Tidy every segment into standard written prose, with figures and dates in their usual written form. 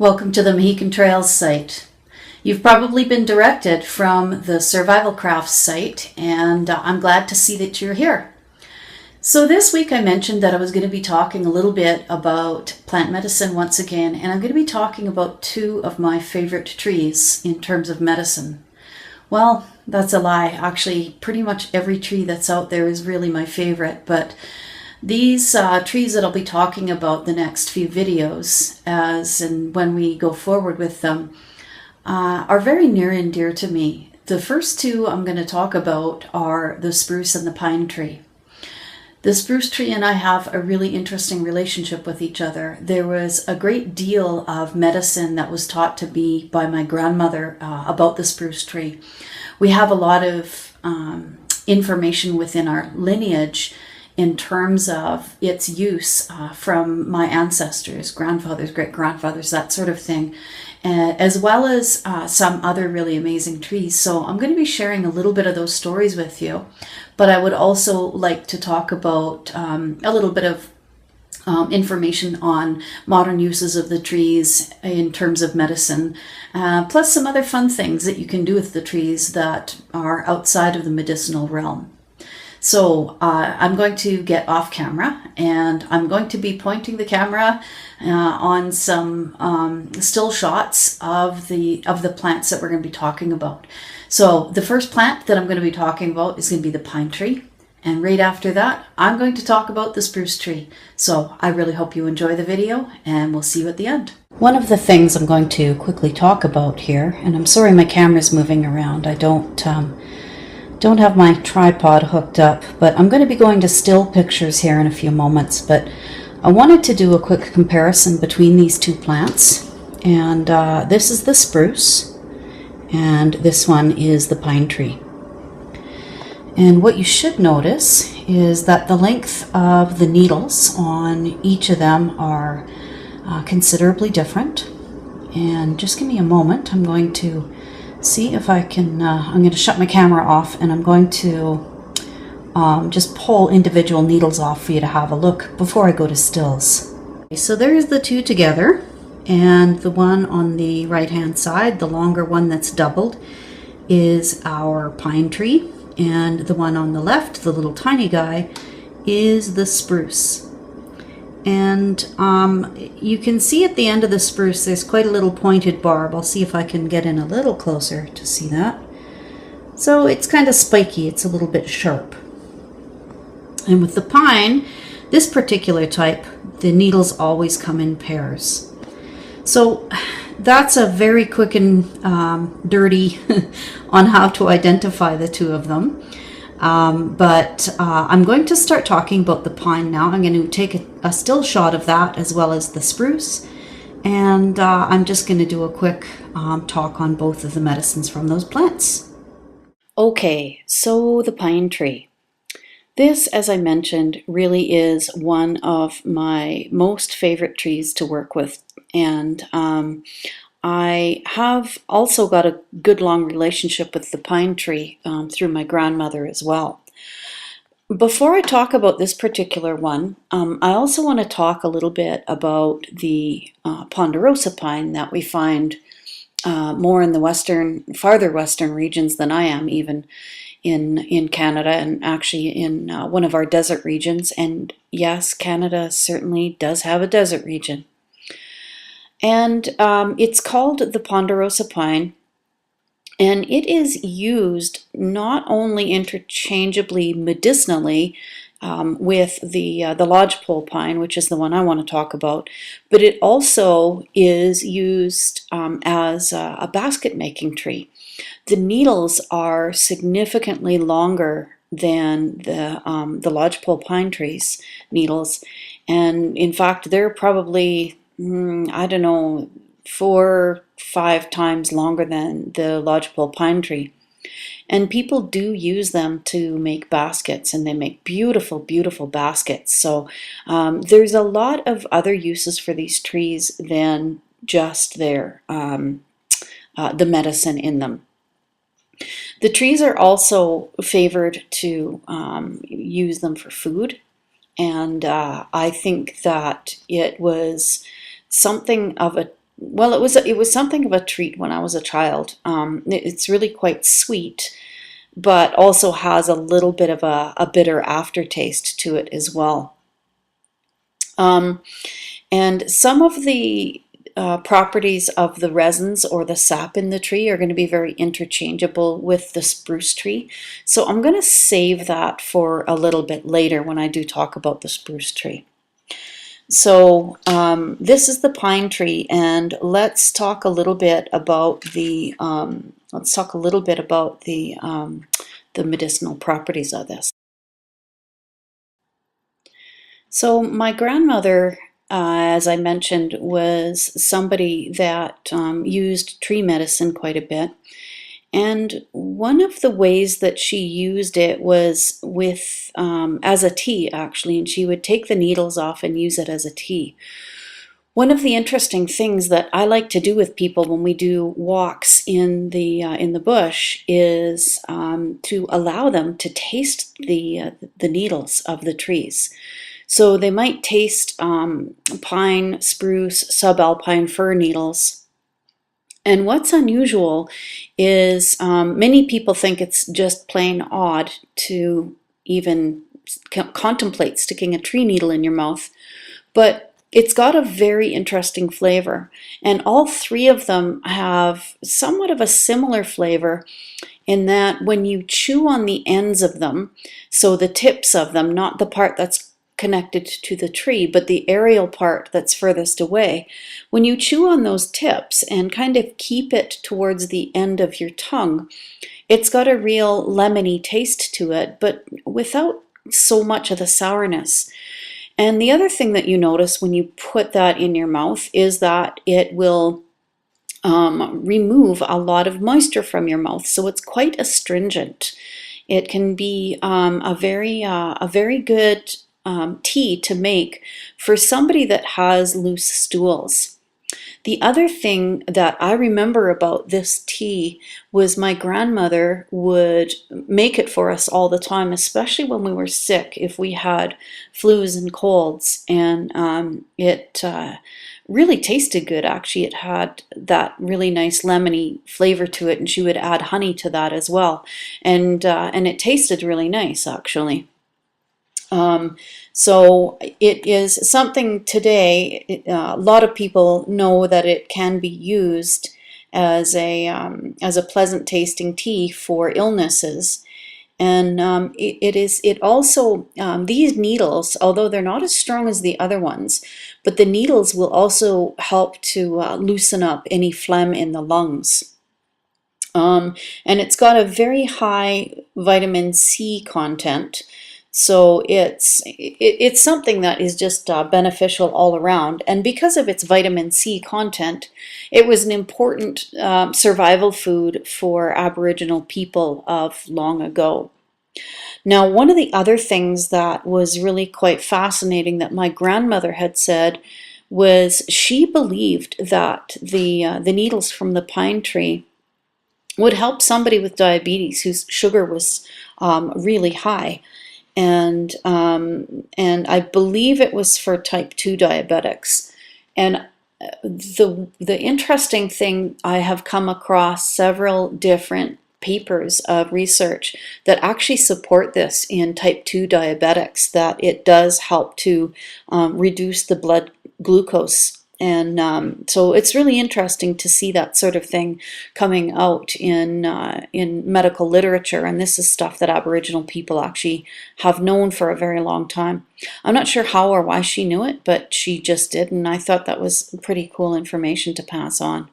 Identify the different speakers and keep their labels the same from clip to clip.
Speaker 1: Welcome to the Mahikan Trails site. You've probably been directed from the Survival Crafts site, and I'm glad to see that you're here. So this week I mentioned that I was going to be talking a little bit about plant medicine once again, and I'm going to be talking about two of my favorite trees in terms of medicine. Well, that's a lie. Actually, pretty much every tree that's out there is really my favorite, but these trees that I'll be talking about the next few videos, as and when we go forward with them, are very near and dear to me. The first two I'm going to talk about are the spruce and the pine tree. The spruce tree and I have a really interesting relationship with each other. There was a great deal of medicine that was taught to me by my grandmother about the spruce tree. We have a lot of information within our lineage in terms of its use from my ancestors, grandfathers, great-grandfathers, that sort of thing, as well as some other really amazing trees. So I'm going to be sharing a little bit of those stories with you, but I would also like to talk about a little bit of information on modern uses of the trees in terms of medicine, plus some other fun things that you can do with the trees that are outside of the medicinal realm. So I'm going to get off camera and I'm going to be pointing the camera on some still shots of the plants that we're going to be talking about. So the first plant that I'm going to be talking about is going to be the pine tree. And right after that, I'm going to talk about the spruce tree. So I really hope you enjoy the video and we'll see you at the end. One of the things I'm going to quickly talk about here, and I'm sorry my camera's moving around. I don't have my tripod hooked up, but I'm going to be going to still pictures here in a few moments. But I wanted to do a quick comparison between these two plants. And this is the spruce, and this one is the pine tree. And what you should notice is that the length of the needles on each of them are considerably different. And just give me a moment. I'm going to see if I can, I'm going to shut my camera off and I'm going to just pull individual needles off for you to have a look before I go to stills. So there's the two together, and the one on the right hand side, the longer one that's doubled, is our pine tree, and the one on the left, the little tiny guy, is the spruce. And you can see at the end of the spruce there's quite a little pointed barb. I'll see if I can get in a little closer to see that. So it's kind of spiky, it's a little bit sharp. And with the pine, this particular type, the needles always come in pairs. So that's a very quick and dirty on how to identify the two of them. But I'm going to start talking about the pine now. I'm going to take a still shot of that as well as the spruce. And I'm just going to do a quick talk on both of the medicines from those plants. Okay, so the pine tree. This, as I mentioned, really is one of my most favorite trees to work with. And I have also got a good long relationship with the pine tree through my grandmother as well. Before I talk about this particular one, I also want to talk a little bit about the ponderosa pine that we find more in the farther western regions than I am, even in Canada, and actually in one of our desert regions. And yes, Canada certainly does have a desert region. And it's called the ponderosa pine, and it is used not only interchangeably medicinally with the lodgepole pine, which is the one I want to talk about, but it also is used as a basket making tree. The needles are significantly longer than the lodgepole pine trees needles, and in fact they're probably I don't know, 4 or 5 times longer than the lodgepole pine tree. And people do use them to make baskets, and they make beautiful, beautiful baskets. So there's a lot of other uses for these trees than just the medicine in them. The trees are also favored to use them for food. And I think that it was something of a well, it was something of a treat when I was a child. It's really quite sweet, but also has a little bit of a bitter aftertaste to it as well. Um, and some of the properties of the resins or the sap in the tree are going to be very interchangeable with the spruce tree. So I'm going to save that for a little bit later when I do talk about the spruce tree. So this is the pine tree, and let's talk a little bit about the the medicinal properties of this. So my grandmother, as I mentioned, was somebody that used tree medicine quite a bit. And one of the ways that she used it was with as a tea, actually, and she would take the needles off and use it as a tea. One of the interesting things that I like to do with people when we do walks in the bush is to allow them to taste the needles of the trees. So they might taste pine, spruce, subalpine fir needles. And what's unusual is many people think it's just plain odd to even contemplate sticking a tree needle in your mouth, but it's got a very interesting flavor. And all three of them have somewhat of a similar flavor in that when you chew on the ends of them, so the tips of them, not the part that's connected to the tree, but the aerial part that's furthest away, when you chew on those tips and kind of keep it towards the end of your tongue, it's got a real lemony taste to it, but without so much of the sourness. And the other thing that you notice when you put that in your mouth is that it will remove a lot of moisture from your mouth, so it's quite astringent. It can be a very good tea to make for somebody that has loose stools. The other thing that I remember about this tea was my grandmother would make it for us all the time, especially when we were sick, if we had flus and colds, and it really tasted good, actually. It had that really nice lemony flavor to it, and she would add honey to that as well, and it tasted really nice, actually. So it is something today, a lot of people know that it can be used as a pleasant tasting tea for illnesses. And it also, these needles, although they're not as strong as the other ones, but the needles will also help to loosen up any phlegm in the lungs. And it's got a very high vitamin C content. So it's something that is just beneficial all around. And because of its vitamin C content, it was an important survival food for Aboriginal people of long ago. Now, one of the other things that was really quite fascinating that my grandmother had said was she believed that the needles from the pine tree would help somebody with diabetes whose sugar was really high. And I believe it was for type 2 diabetics. And the interesting thing, I have come across several different papers of research that actually support this in type 2 diabetics, that it does help to reduce the blood glucose. And so it's really interesting to see that sort of thing coming out in medical literature, and this is stuff that Aboriginal people actually have known for a very long time. I'm not sure how or why she knew it, but she just did, and I thought that was pretty cool information to pass on.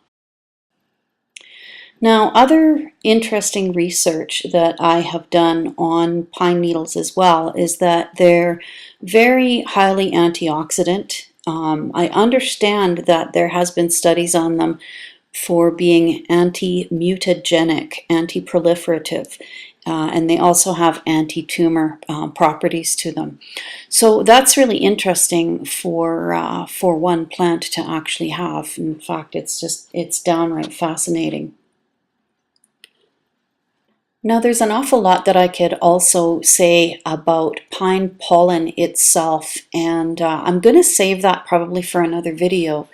Speaker 1: Now, other interesting research that I have done on pine needles as well is that they're very highly antioxidant. I understand that there has been studies on them for being anti-mutagenic, anti-proliferative, and they also have anti-tumor properties to them. So that's really interesting for one plant to actually have. In fact, it's downright fascinating. Now, there's an awful lot that I could also say about pine pollen itself, and I'm going to save that probably for another video.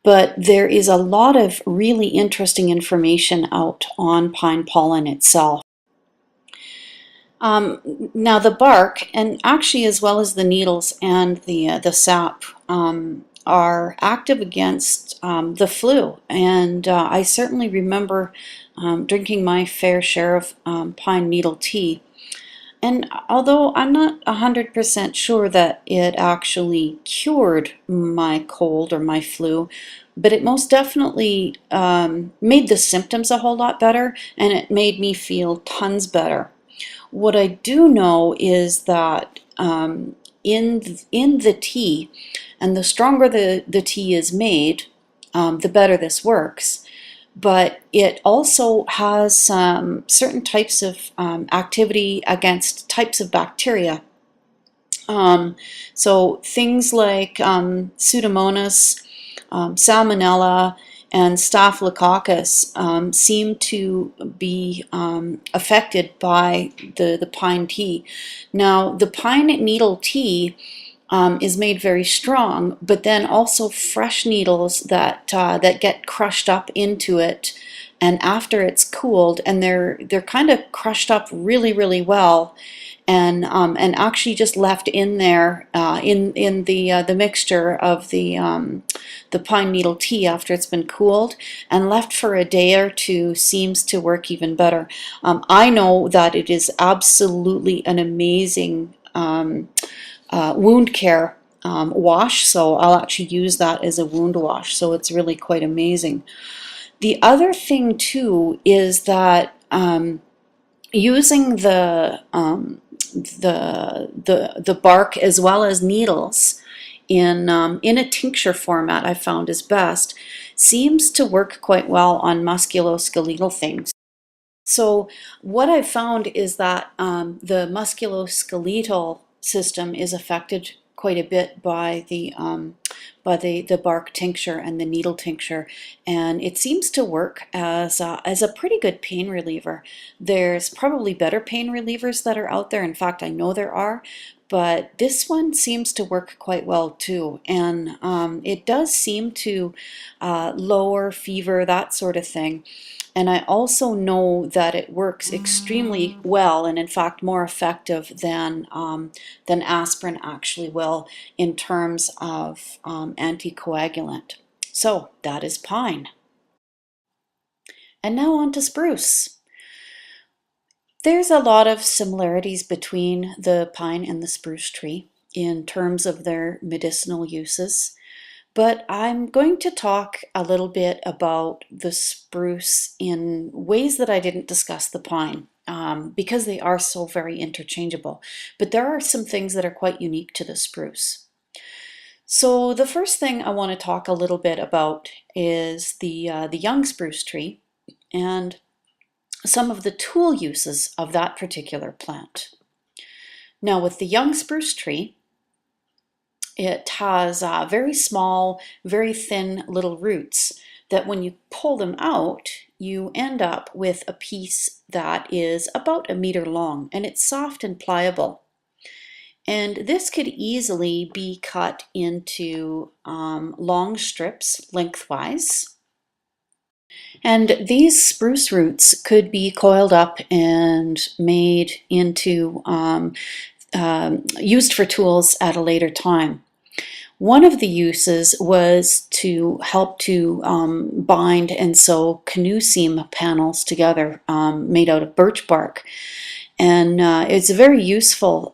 Speaker 1: but there is a lot of really interesting information out on pine pollen itself. Now the bark, and actually as well as the needles and the sap, are active against the flu, and I certainly remember drinking my fair share of pine needle tea. And although I'm not 100% sure that it actually cured my cold or my flu, but it most definitely made the symptoms a whole lot better, and it made me feel tons better. What I do know is that in the tea, and the stronger the tea is made, the better this works. But it also has certain types of activity against types of bacteria. So things like Pseudomonas, Salmonella, and Staphylococcus seem to be affected by the pine tea. Now, the pine needle tea is made very strong, but then also fresh needles that get crushed up into it, and after it's cooled, and they're kind of crushed up really well, and actually just left in there in the mixture of the pine needle tea after it's been cooled, and left for a day or two seems to work even better. I know that it is absolutely an amazing wound care wash, so I'll actually use that as a wound wash, so it's really quite amazing. The other thing too is that using the bark as well as needles in a tincture format, I found is best, seems to work quite well on musculoskeletal things. So what I've found is that the musculoskeletal system is affected quite a bit by the bark tincture and the needle tincture, and it seems to work as a pretty good pain reliever. There's probably better pain relievers that are out there. In fact, I know there are, but this one seems to work quite well too, and it does seem to lower fever, that sort of thing. And I also know that it works extremely well, and in fact more effective than aspirin actually will in terms of anticoagulant. So that is pine. And now on to spruce. There's a lot of similarities between the pine and the spruce tree in terms of their medicinal uses. But I'm going to talk a little bit about the spruce in ways that I didn't discuss the pine, because they are so very interchangeable. But there are some things that are quite unique to the spruce. So the first thing I want to talk a little bit about is the young spruce tree and some of the tool uses of that particular plant. Now with the young spruce tree, it has very small, very thin little roots that when you pull them out, you end up with a piece that is about 1 meter long, and it's soft and pliable. And this could easily be cut into long strips lengthwise. And these spruce roots could be coiled up and made into used for tools at a later time. One of the uses was to help to bind and sew canoe seam panels together made out of birch bark. And it's a very useful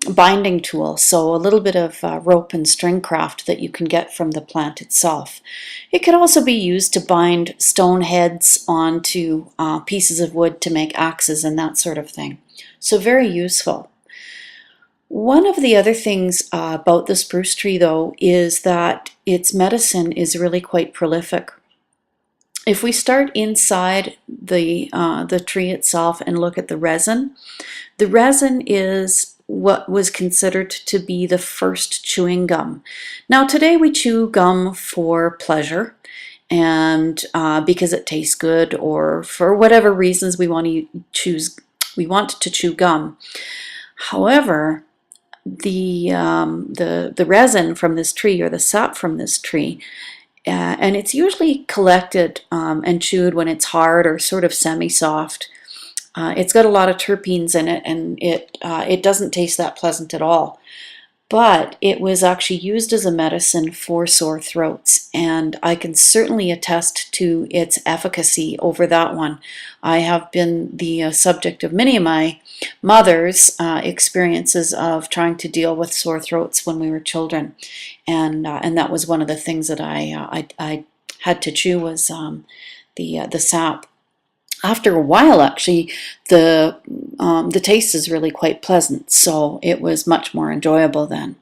Speaker 1: binding tool, so a little bit of rope and string craft that you can get from the plant itself. It could also be used to bind stone heads onto pieces of wood to make axes and that sort of thing. So very useful. One of the other things about the spruce tree, though, is that its medicine is really quite prolific. If we start inside the tree itself and look at the resin is what was considered to be the first chewing gum. Now today we chew gum for pleasure and because it tastes good, or for whatever reasons we want to chew gum. However, the resin from this tree, or the sap from this tree, and it's usually collected and chewed when it's hard or sort of semi-soft. It's got a lot of terpenes in it, and it doesn't taste that pleasant at all. But it was actually used as a medicine for sore throats, and I can certainly attest to its efficacy over that one. I have been the subject of many of my mother's experiences of trying to deal with sore throats when we were children, and that was one of the things that I had to chew was the sap. After a while, actually, the taste is really quite pleasant, so it was much more enjoyable then.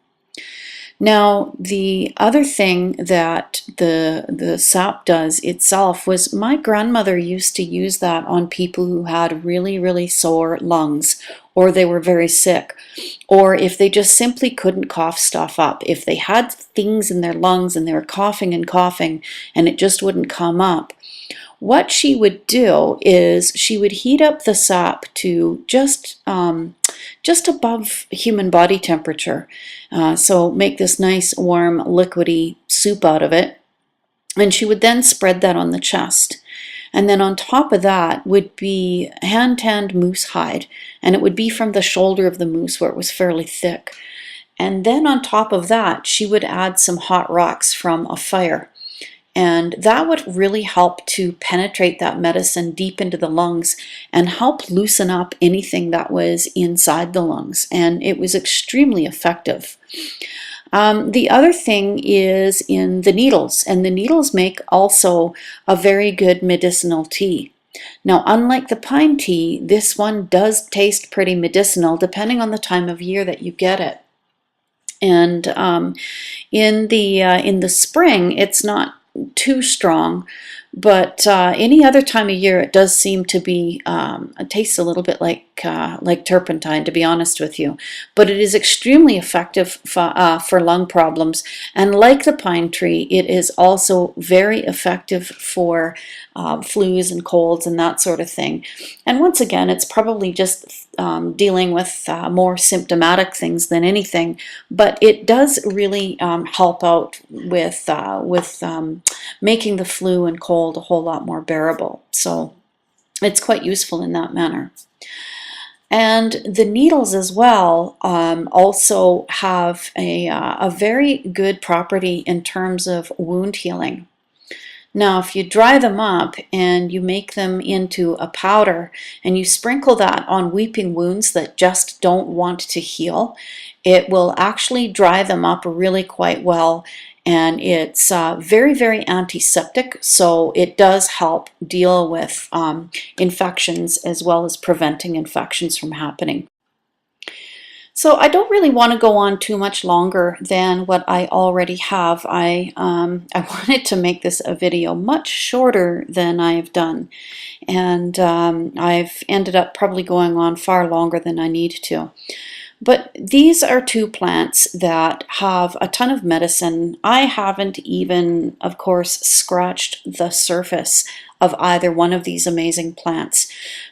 Speaker 1: Now, the other thing that the sap does itself was my grandmother used to use that on people who had really, really sore lungs, or they were very sick, or if they just simply couldn't cough stuff up. If they had things in their lungs and they were coughing and it just wouldn't come up, what she would do is she would heat up the sap to just above human body temperature. So make this nice warm liquidy soup out of it. And she would then spread that on the chest. And then on top of that would be hand-tanned moose hide. And it would be from the shoulder of the moose where it was fairly thick. And then on top of that, she would add some hot rocks from a fire. And that would really help to penetrate that medicine deep into the lungs and help loosen up anything that was inside the lungs. And it was extremely effective. The other thing is in the needles, and the needles make also a very good medicinal tea. Now, unlike the pine tea, this one does taste pretty medicinal depending on the time of year that you get it. And in the spring, it's not too strong, but any other time of year it does seem to be it tastes a little bit like turpentine, to be honest with you, but it is extremely effective for lung problems, and like the pine tree, it is also very effective for flus and colds and that sort of thing. And once again, it's probably just dealing with more symptomatic things than anything, but it does really help out with making the flu and cold a whole lot more bearable. So it's quite useful in that manner. And the needles as well also have a very good property in terms of wound healing. Now, if you dry them up and you make them into a powder and you sprinkle that on weeping wounds that just don't want to heal, it will actually dry them up really quite well. And it's very, very antiseptic, so it does help deal with infections as well as preventing infections from happening. So I don't really want to go on too much longer than what I already have. I wanted to make this a video much shorter than I have done, and I've ended up probably going on far longer than I need to. But these are two plants that have a ton of medicine. I haven't even, of course, scratched the surface of either one of these amazing plants.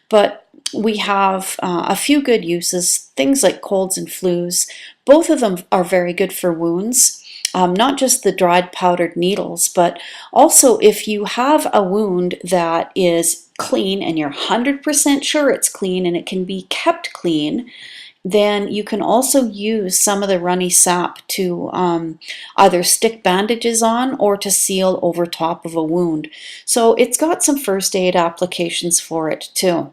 Speaker 1: But we have a few good uses, things like colds and flus. Both of them are very good for wounds, not just the dried powdered needles, but also if you have a wound that is clean and you're 100% sure it's clean and it can be kept clean, then you can also use some of the runny sap to either stick bandages on or to seal over top of a wound. So it's got some first aid applications for it too.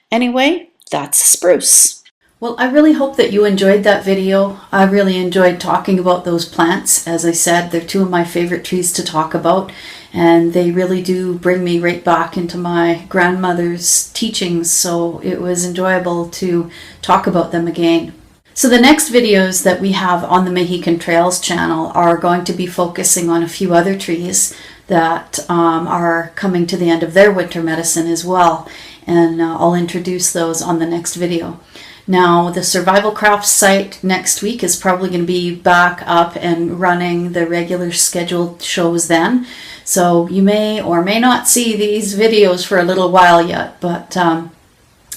Speaker 1: Anyway, that's spruce. Well, I really hope that you enjoyed that video. I really enjoyed talking about those plants. As I said, they're two of my favorite trees to talk about, and they really do bring me right back into my grandmother's teachings, so it was enjoyable to talk about them again. So the next videos that we have on the Mahikan Trails channel are going to be focusing on a few other trees that are coming to the end of their winter medicine as well, and I'll introduce those on the next video. Now, the Survival Crafts site next week is probably going to be back up and running the regular scheduled shows then. So you may or may not see these videos for a little while yet, but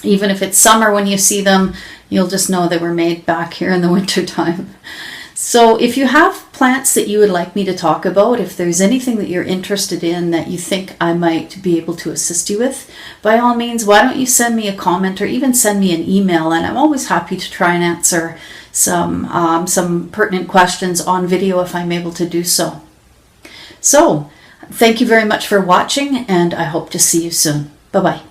Speaker 1: even if it's summer when you see them, you'll just know they were made back here in the winter time. So if you have plants that you would like me to talk about, if there's anything that you're interested in that you think I might be able to assist you with, by all means, why don't you send me a comment or even send me an email, and I'm always happy to try and answer some pertinent questions on video if I'm able to do so. So, thank you very much for watching, and I hope to see you soon. Bye-bye.